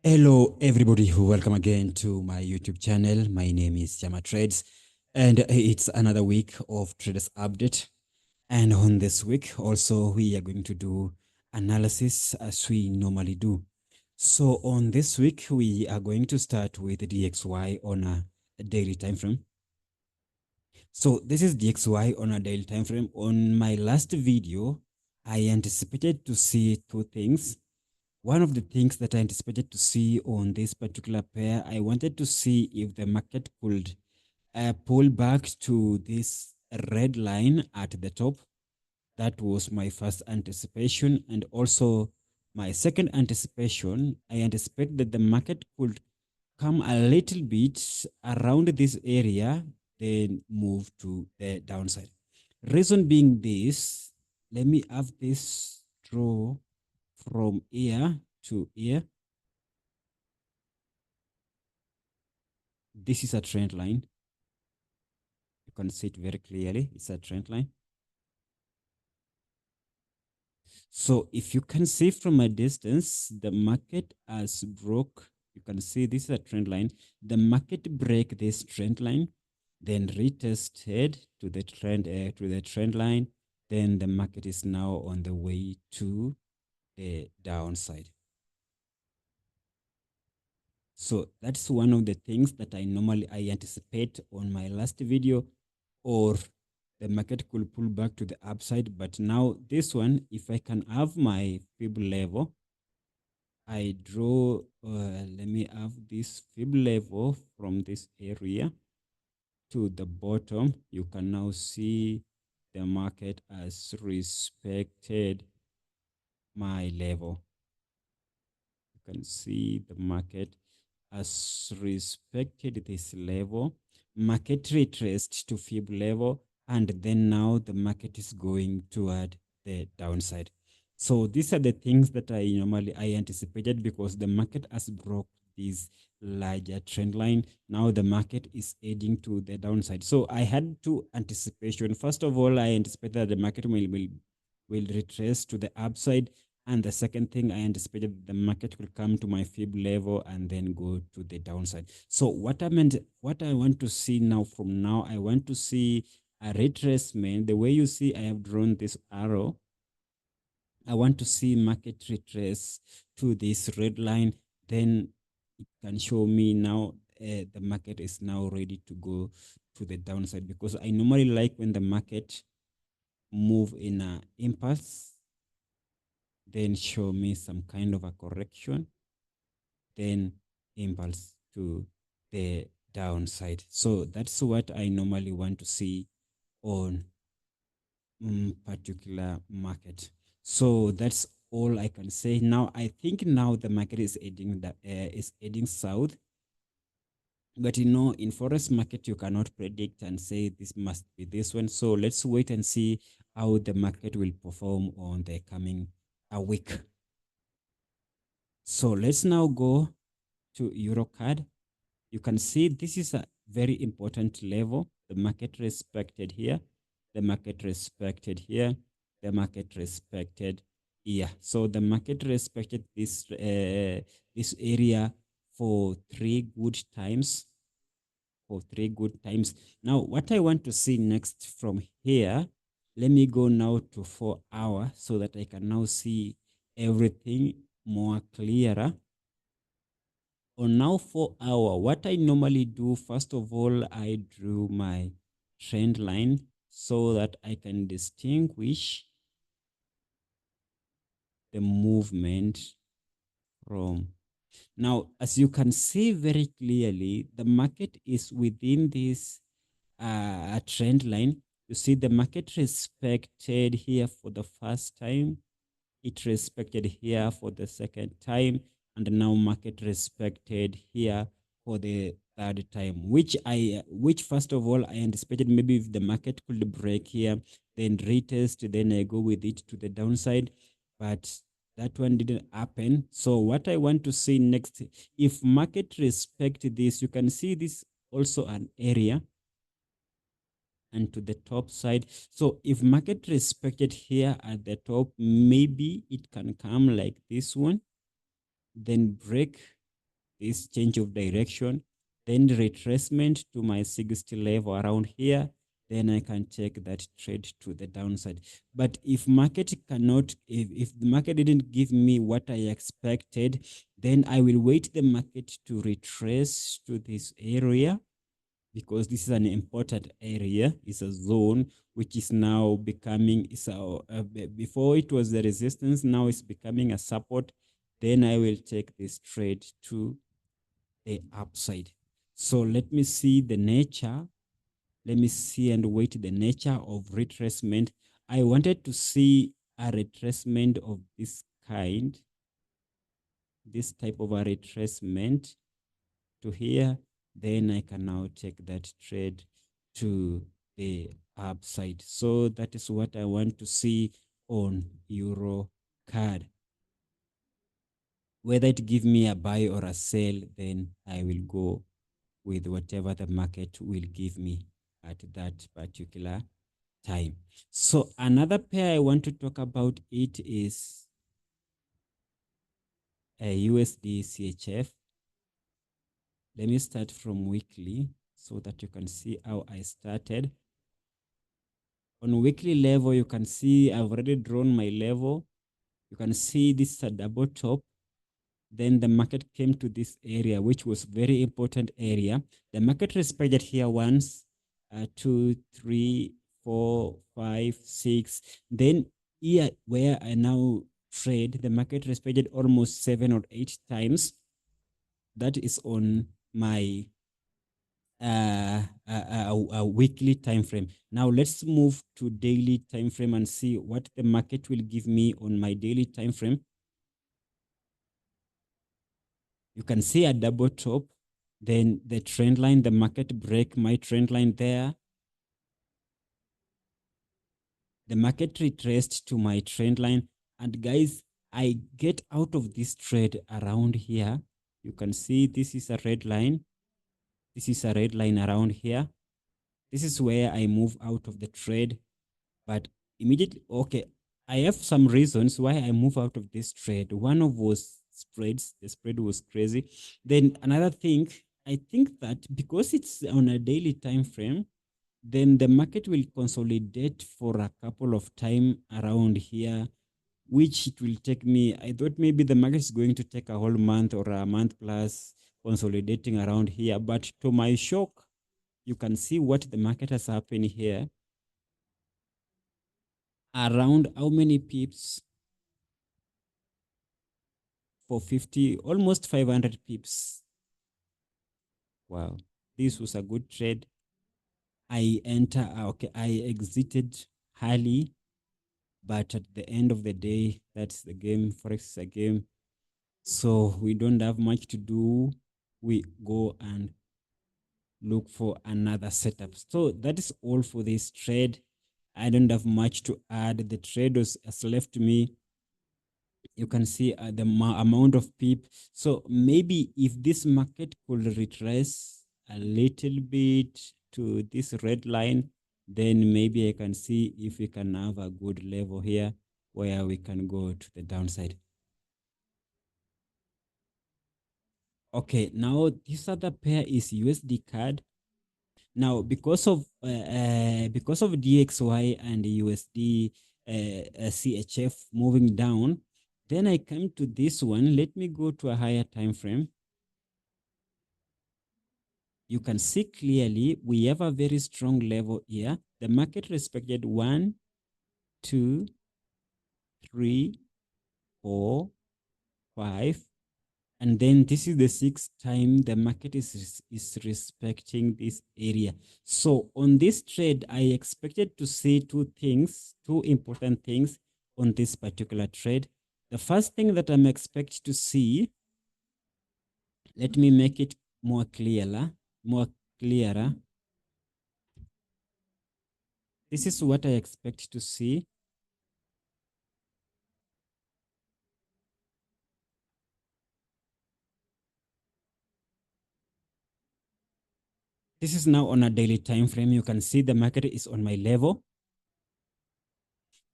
Hello, everybody. Welcome again to my YouTube channel. My name is Jama Trades, and it's another week of Traders Update. And on this week, also, we are going to do analysis as we normally do. So on this week, we are going to start with the DXY on a daily time frame. So this is DXY on a daily time frame. On my last video, I anticipated to see two things. One of the things that I anticipated to see on this particular pair, I wanted to see if the market could pull back to this red line at the top. That was my first anticipation. And also my second anticipation, I anticipate that the market could come a little bit around this area, then move to the downside. Reason being this, let me have this draw from here to here. This is a trend line. You can see it very clearly. It's a trend line. So if you can see from a distance, the market has broke. You can see this is a trend line. The market break this trend line, then retested to the trend line. Then the market is now on the way to the downside. So that's one of the things that I anticipate on my last video, or the market could pull back to the upside. But now this one, if I can have my fib level, I draw, let me have this fib level from this area to the bottom. You can now see the market has respected my level. You can see the market has respected this level. Market retraced to fib level, and then now the market is going toward the downside. So these are the things that I anticipated, because the market has broke this larger trend line. Now the market is heading to the downside. So I had two anticipation. First of all, I anticipated that the market will retrace to the upside. And the second thing, I anticipated the market will come to my fib level and then go to the downside. So what I want to see now, from now, I want to see a retracement. The way you see I have drawn this arrow, I want to see market retrace to this red line. Then it can show me now the market is now ready to go to the downside, because I normally like when the market move in an impulse, then show me some kind of a correction, then impulse to the downside. So that's what I normally want to see on particular market. So that's all I can say. Now I think now the market is heading south. But in forex market, you cannot predict and say this must be this one. So let's wait and see how the market will perform on the coming week. So let's now go to EuroCAD. You can see this is a very important level. The market respected here, the market respected here, the market respected here. So the market respected this area for 3 good times. Now, what I want to see next from here, let me go now to 4 hour so that I can now see everything more clearer. On now 4 hour, what I normally do, first of all, I drew my trend line so that I can distinguish the movement from. Now, as you can see very clearly, the market is within this trend line. You see the market respected here for the first time. It respected here for the second time, and now market respected here for the third time, which first of all I anticipated maybe if the market could break here, then retest, then I go with it to the downside, but that one didn't happen. So what I want to see next, if market respect this, you can see this also an area and to the top side. So if market respected here at the top, maybe it can come like this one, then break this change of direction, then retracement to my 60 level around here, then I can take that trade to the downside. But if market cannot, if the market didn't give me what I expected, then I will wait the market to retrace to this area, because this is an important area. It's a zone which is now becoming, before it was the resistance, now it's becoming a support. Then I will take this trade to the upside. So let me see the nature. Let me see and wait the nature of retracement. I wanted to see a retracement of this kind, this type of a retracement to here. Then I can now take that trade to the upside. So that is what I want to see on Euro card. Whether it give me a buy or a sell, then I will go with whatever the market will give me at that particular time. So another pair I want to talk about it is a USD CHF. Let me start from weekly so that you can see how I started. On weekly level, you can see I've already drawn my level. You can see this is a double top. Then the market came to this area, which was very important area. The market respected here once, 2, 3, 4, 5, 6. Then here where I now trade, the market respected almost 7 or 8 times. That is on my a weekly time frame. Now let's move to daily time frame and see what the market will give me on my daily time frame. You can see a double top, then the trend line, the market break my trend line there. The market retraced to my trend line, and guys, I get out of this trade around here. You can see this is a red line. This is a red line around here. This is where I move out of the trade. But immediately, okay, I have some reasons why I move out of this trade. One of was spreads. The spread was crazy. Then another thing, I think that because it's on a daily time frame, then the market will consolidate for a couple of time around here, which it will take me. I thought maybe the market is going to take a whole month or a month plus consolidating around here. But to my shock, you can see what the market has happened here. Around how many pips? For 50, almost 500 pips. Wow, this was a good trade. I exited highly, but at the end of the day, that's the game. Forex is a game. So we don't have much to do. We go and look for another setup. So that is all for this trade. I don't have much to add. The trade has left me. You can see the amount of pip. So maybe if this market could retrace a little bit to this red line, then maybe I can see if we can have a good level here where we can go to the downside. Okay, now this other pair is USD CAD. Now, because of DXY and USD CHF moving down, then I come to this one. Let me go to a higher time frame. You can see clearly we have a very strong level here. The market respected 1, 2, 3, 4, 5. And then this is the 6th time the market is respecting this area. So on this trade, I expected to see two important things on this particular trade. The first thing that I'm expecting to see, let me make it more clearer. This is what I expect to see. This is now on a daily time frame. You can see the market is on my level.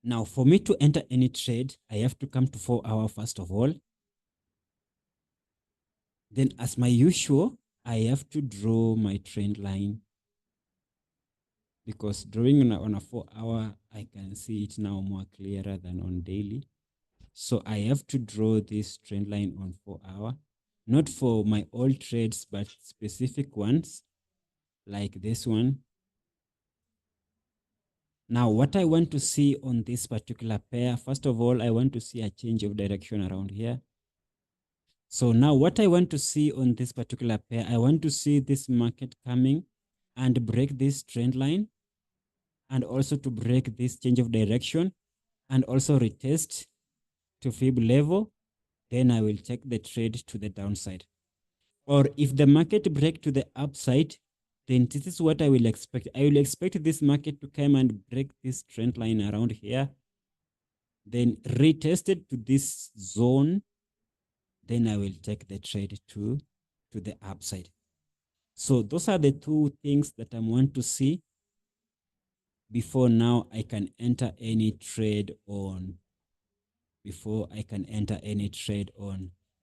Now, for me to enter any trade, I have to come to 4 hour first of all. Then as my usual, I have to draw my trend line, because drawing on a 4-hour, I can see it now more clearer than on daily. So I have to draw this trend line on 4-hour, not for my all trades, but specific ones like this one. Now, what I want to see on this particular pair, first of all, I want to see a change of direction around here. So now what I want to see on this particular pair, I want to see this market coming and break this trend line, and also to break this change of direction, and also retest to fib level. Then I will take the trade to the downside. Or if the market break to the upside, then this is what I will expect. I will expect this market to come and break this trend line around here, then retest it to this zone. Then I will take the trade to the upside. So those are the two things that I want to see before now I can enter any trade on,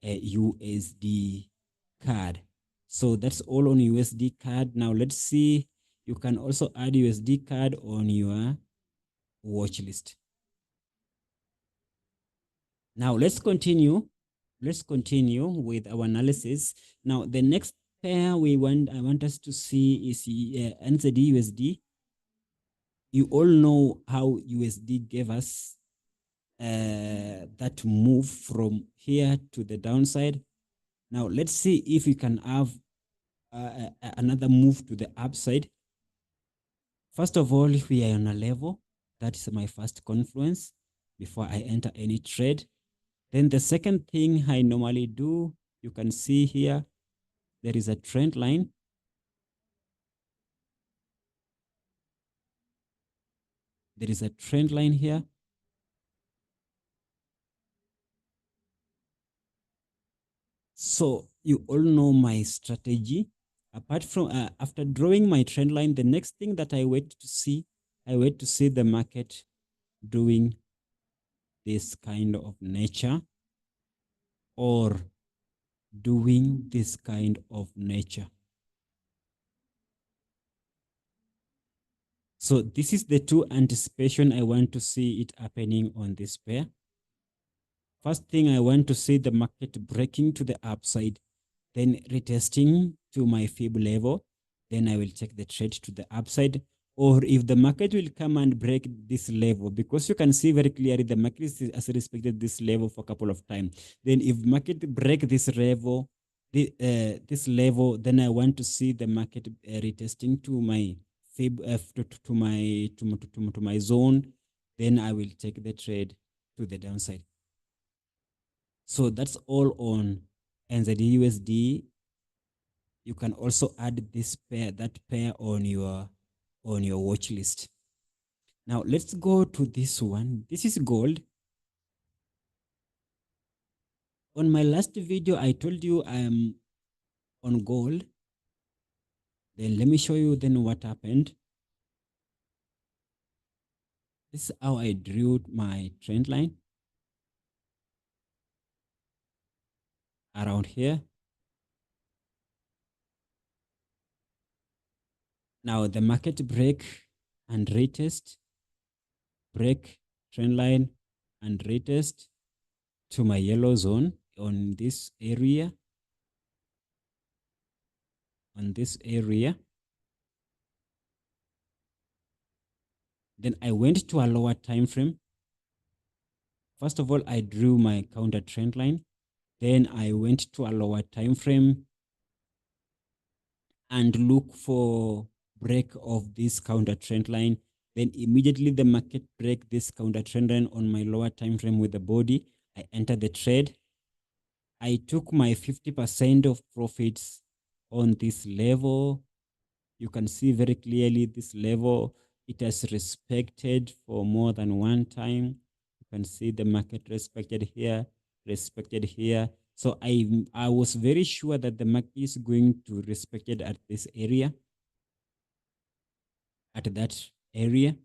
a USD card. So that's all on USD card. Now let's see, you can also add USD card on your watch list. Now let's continue. Let's continue with our analysis. Now the next pair I want us to see is NZD USD. You all know how USD gave us that move from here to the downside. Now let's see if we can have another move to the upside. First of all, if we are on a level, that is my first confluence before I enter any trade. Then the second thing I normally do, you can see here, there is a trend line. There is a trend line here. So you all know my strategy. Apart from after drawing my trend line, the next thing that I wait to see the market doing this kind of nature, or doing this kind of nature. So this is the two anticipation I want to see it happening on this pair. First thing, I want to see the market breaking to the upside, then retesting to my fib level. Then I will take the trade to the upside. Or if the market will come and break this level, because you can see very clearly the market has respected this level for a couple of times. Then if market break this level, then I want to see the market retesting to my fib, to my zone. Then I will take the trade to the downside. So that's all on NZD USD. You can also add that pair on your watch list. Now let's go to this one. This is gold. On my last video, I told you I am on gold. Then let me show you then what happened. This is how I drew my trend line around here. Now the market break and retest, break trend line and retest to my yellow zone on this area. Then I went to a lower time frame. First of all, I drew my counter trend line. Then I went to a lower time frame and look for break of this counter trend line. Then immediately the market break this counter trend line on my lower time frame with the body. I enter the trade. I took my 50% of profits on this level. You can see very clearly this level, it has respected for more than one time. You can see the market respected here. So I was very sure that the market is going to respect it at this area, at that area.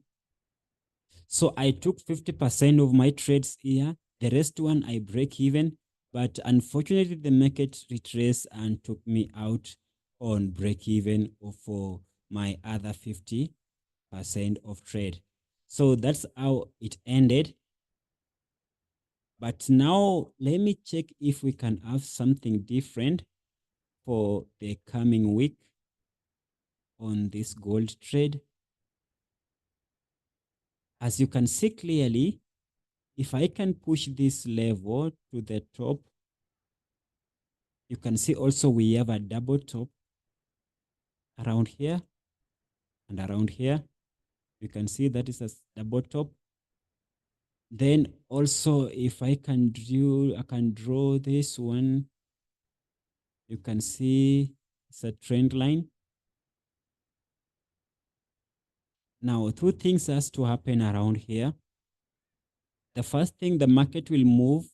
So I took 50% of my trades here. The rest one I break even. But unfortunately, the market retraced and took me out on break even for my other 50% of trade. So that's how it ended. But now let me check if we can have something different for the coming week on this gold trade. As you can see clearly, if I can push this level to the top, you can see also we have a double top around here and around here. You can see that is a double top. Then also if I can draw this one. You can see it's a trend line. Now, two things has to happen around here. The first thing, the market will move,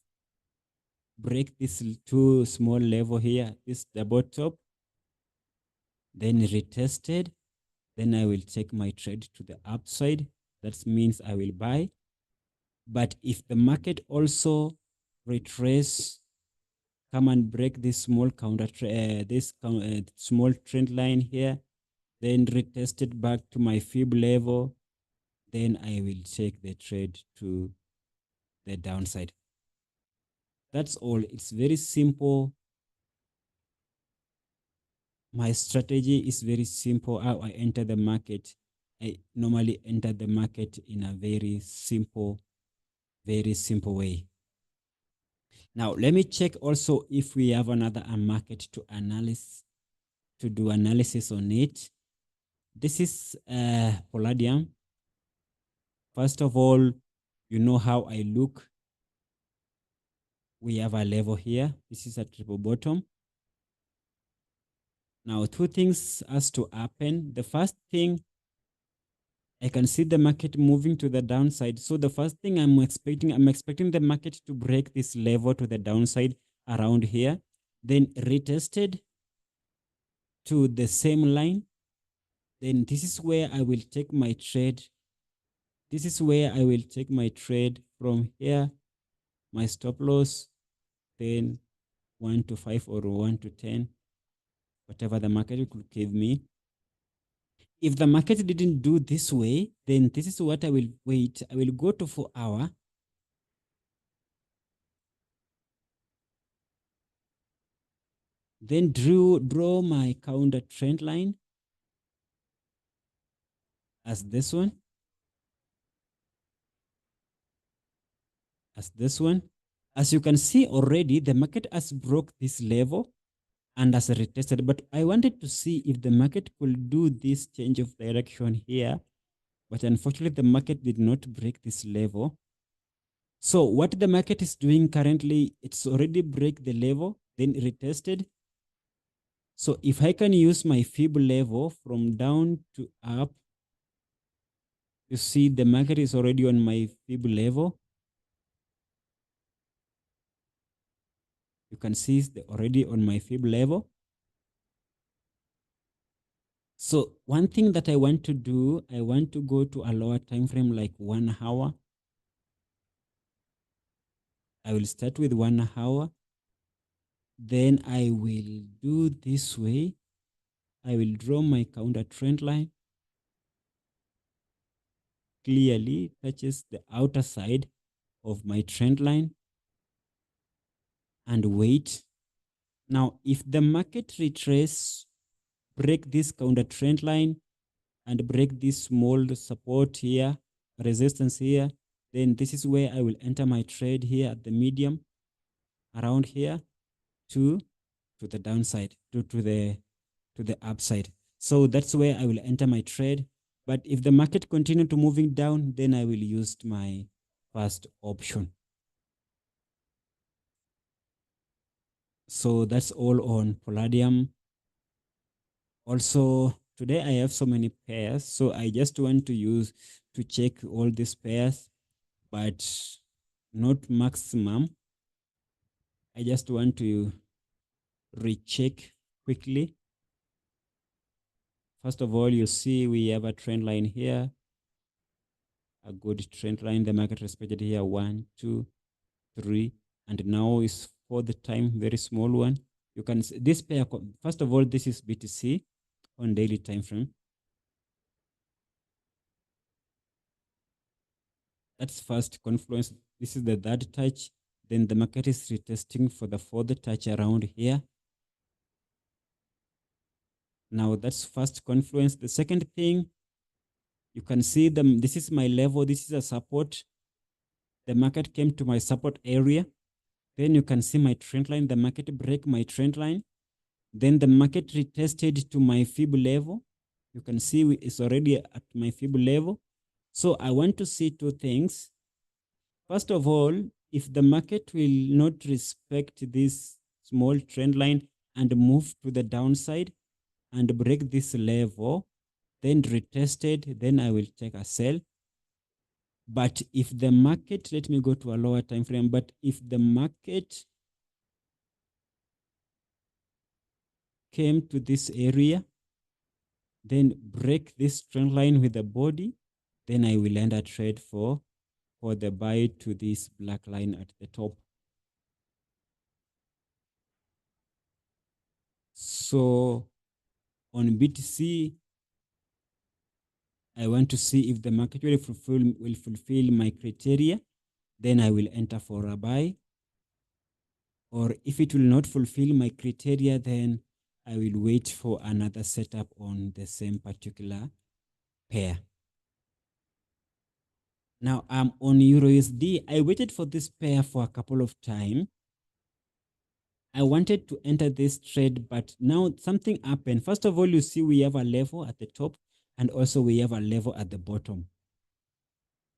break this two small level here, this double top, then retested. Then I will take my trade to the upside. That means I will buy. But if the market also retrace, come and break this small small trend line here, then retest it back to my fib level, then I will take the trade to the downside. That's all. It's very simple. My strategy is very simple. How I enter the market, I normally enter the market in a very simple way. Now, let me check also if we have another market to do analysis on it. This is palladium. First of all, you know how I look. We have a level here. This is a triple bottom. Now, two things has to happen. The first thing, I can see the market moving to the downside. So the first thing I'm expecting the market to break this level to the downside around here, then retested to the same line. Then this is where I will take my trade. This is where I will take my trade from here, my stop loss, then 1 to 5 or 1 to 10, whatever the market could give me. If the market didn't do this way, then this is what I will wait. I will go to 4-hour. Then draw my counter trend line as this one. As you can see already, the market has broke this level and has retested. But I wanted to see if the market could do this change of direction here. But unfortunately, the market did not break this level. So what the market is doing currently, it's already break the level, then retested. So if I can use my fib level from down to up, you see the market is already on my fib level. You can see it's already on my fib level. So one thing that I want to do, I want to go to a lower time frame like 1 hour. I will start with 1 hour. Then I will do this way. I will draw my counter trend line. Clearly touches the outer side of my trend line and wait. Now, if the market retrace, break this counter trend line and break this small support here, resistance here, then this is where I will enter my trade here at the medium around here to the downside, to the upside. So that's where I will enter my trade. But if the market continue to moving down, then I will use my first option. So that's all on palladium. Also, today I have so many pairs, so I just want to check all these pairs, but not maximum. I just want to recheck quickly. First of all, you see we have a trend line here, a good trend line. The market respected here 1, 2, 3, and now is for the time, very small one. You can see this pair. First of all, this is BTC on daily time frame. That's first confluence. This is the third touch. Then the market is retesting for the fourth touch around here. Now that's first confluence. The second thing, you can see them. This is my level. This is a support. The market came to my support area. Then you can see my trend line. The market break my trend line. Then the market retested to my fib level. You can see it's already at my fib level. So I want to see two things. First of all, if the market will not respect this small trend line and move to the downside and break this level, then retested, then I will take a sell. But if the market, let me go to a lower time frame, but if the market came to this area, then break this trend line with the body, then I will end a trade for the buy to this black line at the top. So on BTC, I want to see if the market will fulfill my criteria, then I will enter for a buy. Or if it will not fulfill my criteria, then I will wait for another setup on the same particular pair. Now I'm on EURUSD. I waited for this pair for a couple of times. I wanted to enter this trade, but now something happened. First of all, you see we have a level at the top and also we have a level at the bottom.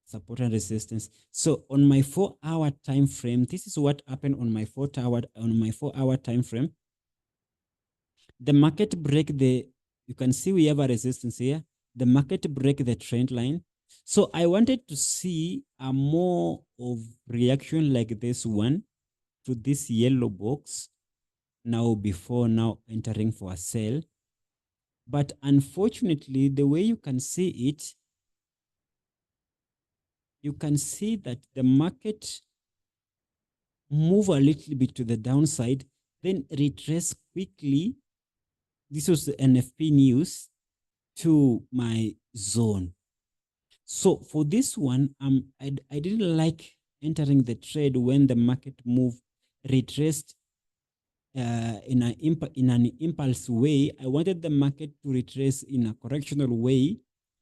Support and resistance. So on my 4-hour time frame, this is what happened on my 4-hour time frame. The market break you can see we have a resistance here. The market break the trend line. So I wanted to see a more of reaction like this one to this yellow box before entering for a sell. But unfortunately, the way you can see it, you can see that the market move a little bit to the downside, then retrace quickly. This was the NFP news to my zone. So for this one, I didn't like entering the trade when the market move retraced in an impulse way. I wanted the market to retrace in a correctional way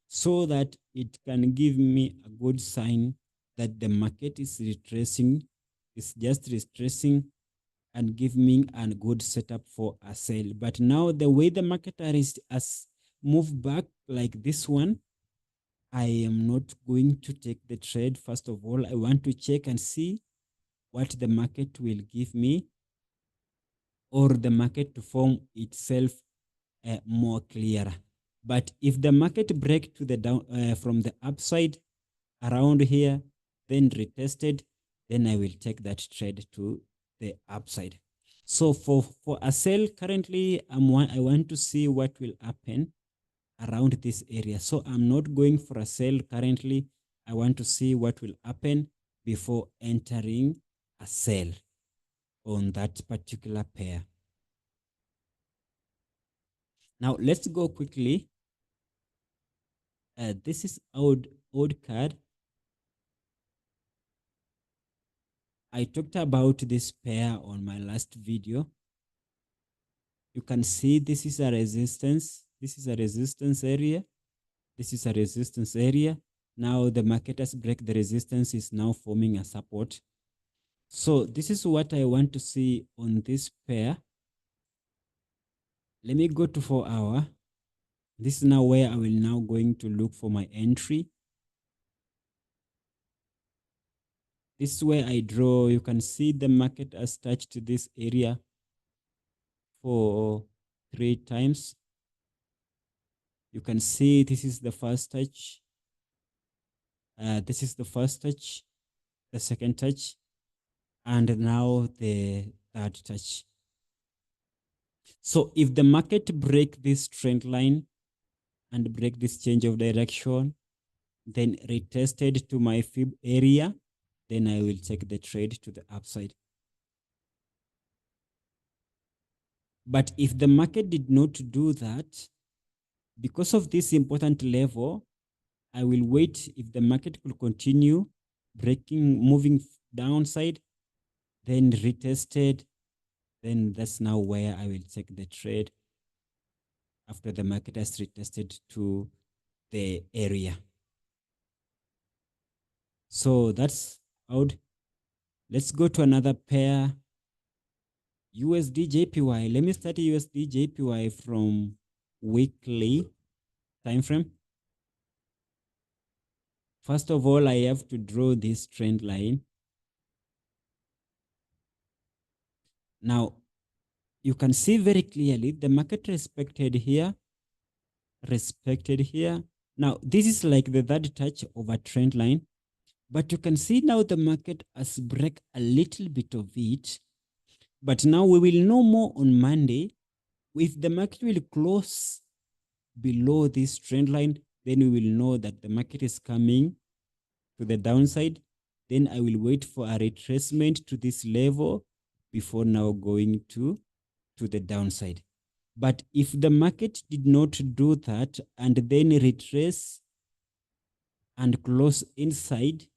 so that it can give me a good sign that the market is retracing, it's just retracing and give me a good setup for a sale. But now the way the market has moved back like this one, I am not going to take the trade. First of all, I want to check and see what the market will give me, or the market to form itself more clearer. But if the market break to the down from the upside around here, then retested, then I will take that trade to the upside. So for a sell currently, I want to see what will happen around this area. So I'm not going for a sell currently. I want to see what will happen before entering a sell on that particular pair. Now let's go quickly. This is odd card. I talked about this pair on my last video. You can see this is a resistance. This is a resistance area. This is a resistance area. Now the market has break the resistance, is now forming a support. So this is what I want to see on this pair. Let me go to 4-hour. This is now where I will now going to look for my entry. This is where I draw. You can see the market has touched this area for 3 times. You can see this is the first touch. This is the first touch, the second touch, and now the third touch. So if the market break this trend line and break this change of direction, then retested to my fib area, then I will take the trade to the upside. But if the market did not do that, because of this important level, I will wait if the market will continue breaking, moving downside, then retested, then that's now where I will take the trade after the market has retested to the area. So that's out. Let's go to another pair. USD JPY. Let me start USD JPY from weekly time frame. First of all, I have to draw this trend line. Now, you can see very clearly the market respected here. Now, this is like the third touch of a trend line. But you can see now the market has break a little bit of it. But now we will know more on Monday. If the market will close below this trend line, then we will know that the market is coming to the downside. Then I will wait for a retracement to this level before now going to the downside. But if the market did not do that and then retrace and close inside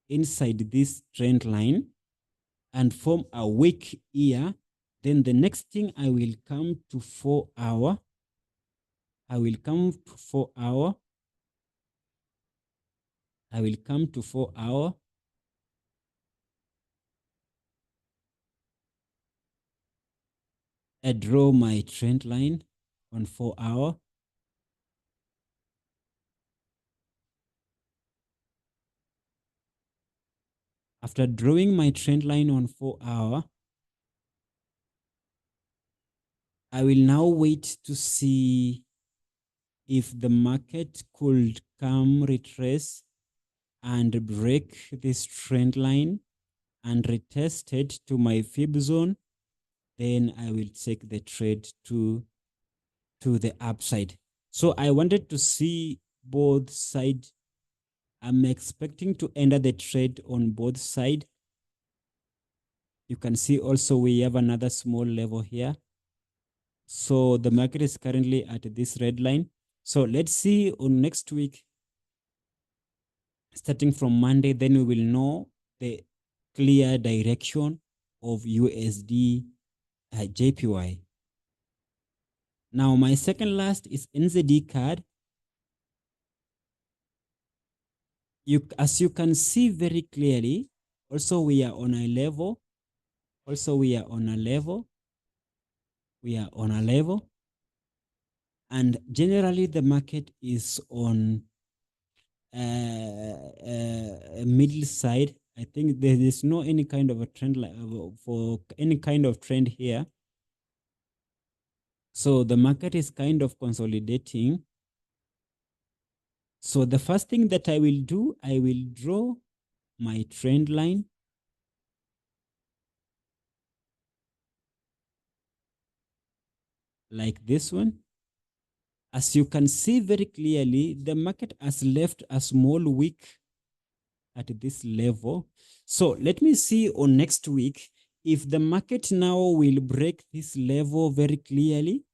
this trend line and form a weak ear, then the next thing I will come to 4 hour. I will come to 4 hour. I draw my trend line on 4 hour. After drawing my trend line on 4 hour, I will now wait to see if the market could come retrace and break this trend line and retest it to my fib zone. Then I will take the trade to the upside. So I wanted to see both sides. I'm expecting to enter the trade on both sides. You can see also we have another small level here. So the market is currently at this red line. So let's see on next week, starting from Monday, then we will know the clear direction of USD JPY. Now my second last is NZD card. As you can see very clearly, also we are on a level. And generally the market is on a middle side. I think there is no any kind of a trend for any kind of trend here. So the market is kind of consolidating. So the first thing that I will do, I will draw my trend line. Like this one. As you can see very clearly, the market has left a small wick at this level. So let me see on next week if the market now will break this level very clearly,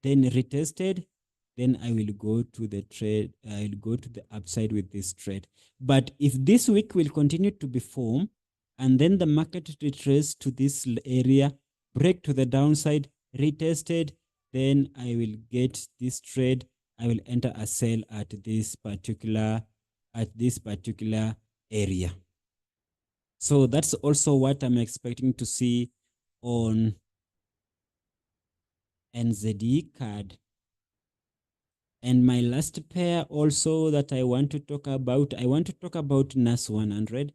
then retested, then I will go to the trade. I will go to the upside with this trade. But if this week will continue to be formed and then the market retrace to this area, break to the downside, retested, then I will get this trade. I will enter a sell at this particular area. So that's also what I'm expecting to see on NZD card. And my last pair also that I want to talk about, NAS 100.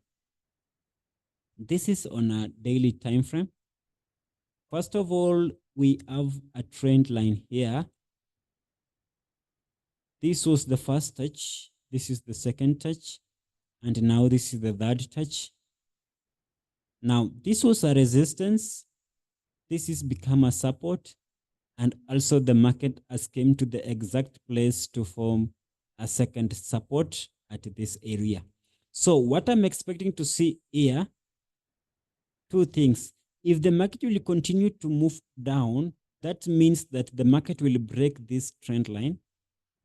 This is on a daily time frame. First of all, we have a trend line here. This was the first touch. This is the second touch. And now this is the third touch. Now, this was a resistance. This has become a support. And also the market has come to the exact place to form a second support at this area. So what I'm expecting to see here, two things. If the market will continue to move down, that means that the market will break this trend line,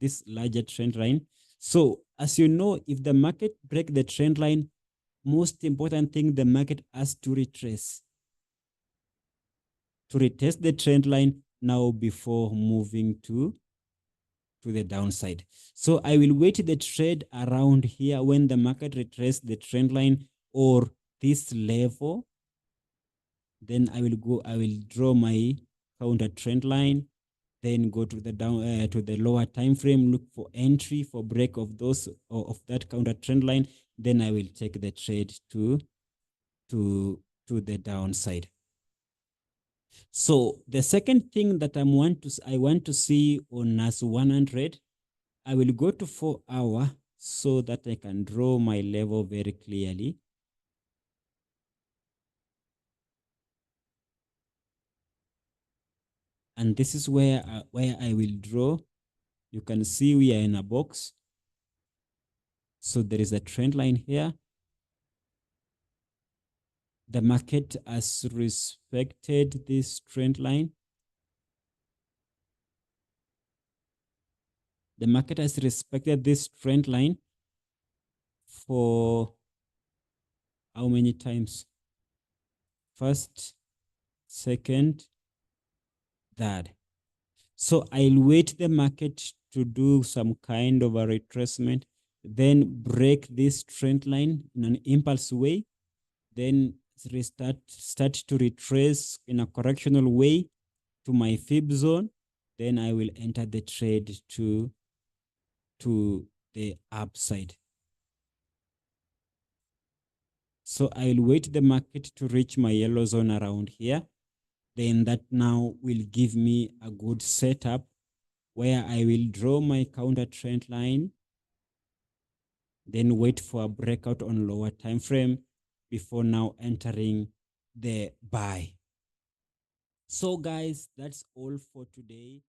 this larger trend line. So as you know, if the market break the trend line, most important thing, the market has to retrace. To retest the trend line now before moving to the downside. So I will wait the trade around here when the market retraces the trend line or this level. Then I will draw my counter trend line, then go to the down to the lower time frame, look for entry for break of those or of that counter trend line. Then I will take the trade to the downside. So the second thing that I want to see on NAS 100, I will go to 4 hour so that I can draw my level very clearly. And this is where I will draw. You can see we are in a box. So there is a trend line here. The market has respected this trend line. The market has respected this trend line for how many times? First, second, third. So I'll wait the market to do some kind of a retracement, then break this trend line in an impulse way, then start to retrace in a correctional way to my fib zone. Then I will enter the trade to the upside. So I'll wait the market to reach my yellow zone around here. Then that now will give me a good setup where I will draw my counter trend line, then wait for a breakout on lower time frame before now entering the buy. So guys, that's all for today.